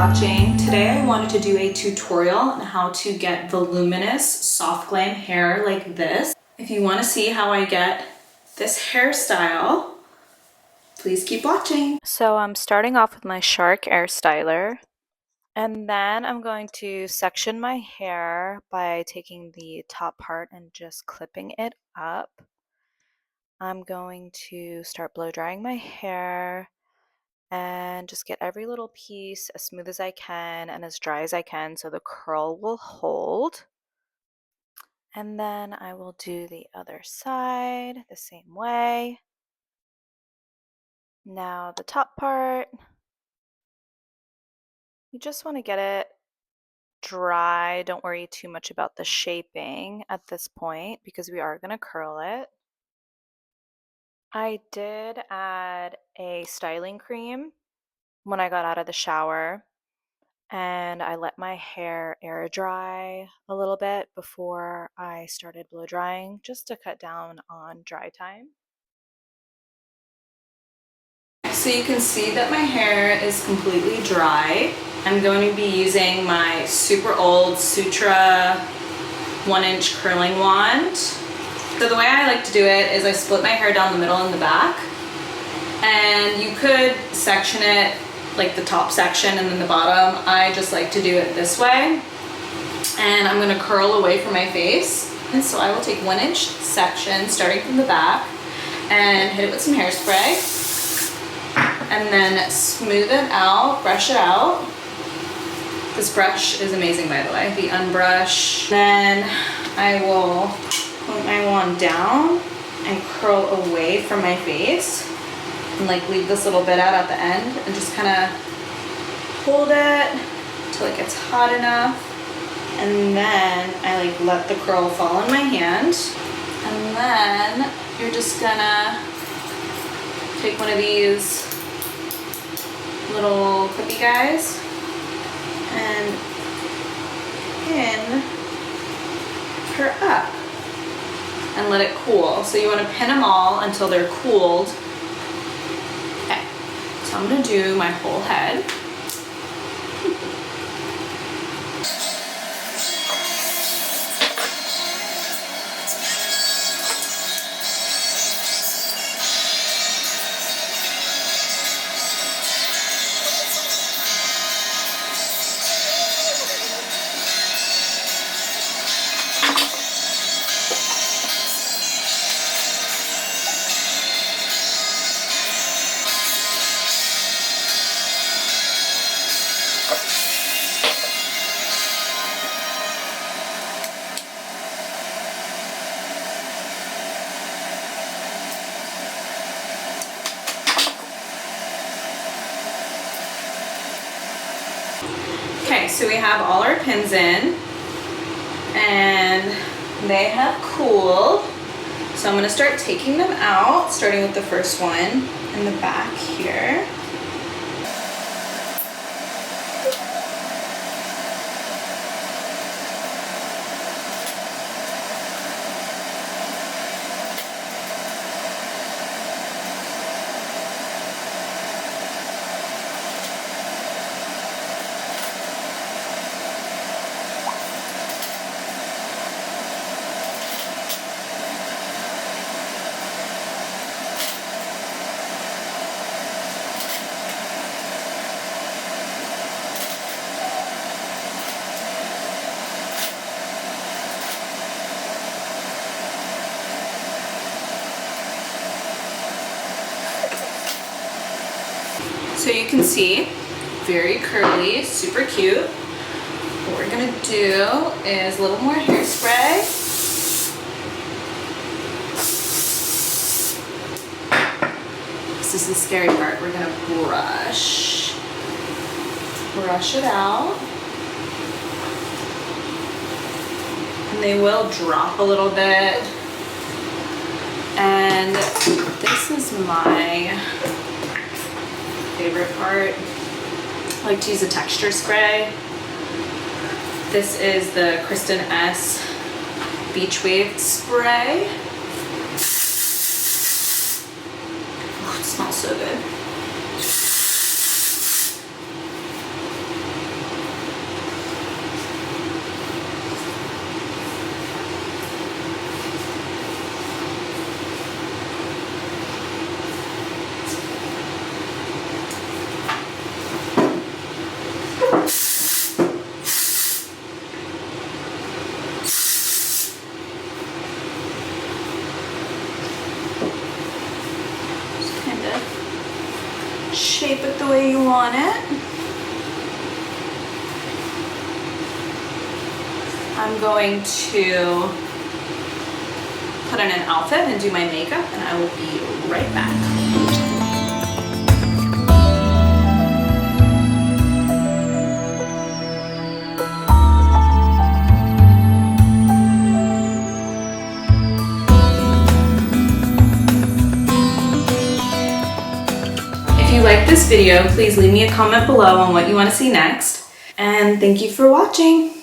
watching. Today I wanted to do a tutorial on how to get voluminous soft glam hair like this. If you want to see how I get this hairstyle, please keep watching. So I'm starting off with my Shark Air Styler, and then I'm going to section my hair by taking the top part and just clipping it up. I'm going to start blow drying my hair and just get every little piece as smooth as I can and as dry as I can so the curl will hold. And then I will do the other side the same way. Now the top part, you just want to get it dry. Don't worry too much about the shaping at this point because we are going to curl it. I did add a styling cream when I got out of the shower, and I let my hair air dry a little bit before I started blow drying, just to cut down on dry time. So you can see that my hair is completely dry. I'm going to be using my super old Sutra 1-inch curling wand. So the way I like to do it is I split my hair down the middle and the back, and you could section it like the top section and then the bottom. I just like to do it this way, and I'm going to curl away from my face. And so I will take 1-inch section starting from the back and hit it with some hairspray and then smooth it out, brush it out. This brush is amazing, by the way, the Unbrush. Then I will point my wand down and curl away from my face and like leave this little bit out at the end and just kind of hold it till it gets hot enough. And then I like let the curl fall in my hand. And then you're just gonna take one of these little clippy guys and pin her up and let it cool. So you want to pin them all until they're cooled. Okay, so I'm going to do my whole head. Okay, so we have all our pins in and they have cooled. So I'm going to start taking them out, starting with the first one in the back here. So you can see, very curly, super cute. What we're gonna do is a little more hairspray. This is the scary part. We're gonna brush it out. And they will drop a little bit. And this is my favorite part. I like to use a texture spray. This is the Kristen S Beach Wave spray. Oh, it smells so good. shape it the way you want it. I'm going to put on an outfit and do my makeup, and I will be right back. If you like this video, please leave me a comment below on what you want to see next, and thank you for watching.